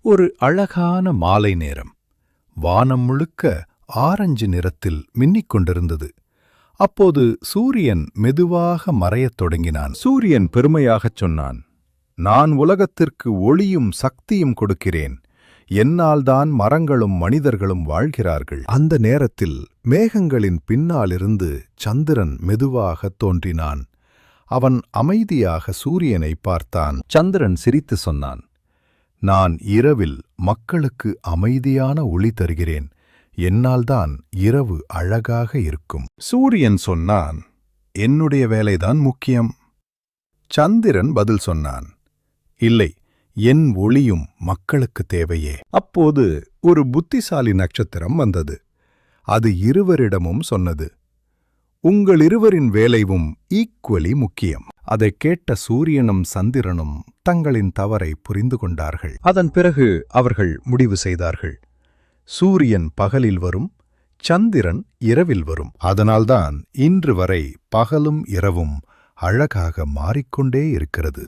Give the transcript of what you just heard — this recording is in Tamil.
ஒரு அழகான மாலை நேரம். வானம் முழுக்க ஆரஞ்சு நிறத்தில் மின்னிக் கொண்டிருந்தது. அப்போது சூரியன் மெதுவாக மறையத் தொடங்கினான். சூரியன் பெருமையாகச் சொன்னான், நான் உலகத்திற்கு ஒளியும் சக்தியும் கொடுக்கிறேன். என்னால்தான் மரங்களும் மனிதர்களும் வாழ்கிறார்கள். அந்த நேரத்தில் மேகங்களின் பின்னாலிருந்து சந்திரன் மெதுவாகத் தோன்றினான். அவன் அமைதியாக சூரியனை பார்த்தான். சந்திரன் சிரித்து சொன்னான், நான் இரவில் மக்களுக்கு அமைதியான ஒளி தருகிறேன். என்னால்தான் இரவு அழகாக இருக்கும். சூரியன் சொன்னான், என்னுடைய வேலைதான் முக்கியம். சந்திரன் பதில் சொன்னான், இல்லை, என் ஒளியும் மக்களுக்கு தேவையே. அப்போது ஒரு புத்திசாலி நட்சத்திரம் வந்தது. அது இருவரிடமும் சொன்னது, உங்களிருவரின் வேலையும் ஈக்குவலி முக்கியம். அதைக் கேட்ட சூரியனும் சந்திரனும் தங்களின் தவறை புரிந்து கொண்டார்கள். அதன் பிறகு அவர்கள் முடிவு செய்தார்கள், சூரியன் பகலில் வரும், சந்திரன் இரவில் வரும். அதனால்தான் இன்று வரை பகலும் இரவும் அழகாக மாறிக்கொண்டே இருக்கிறது.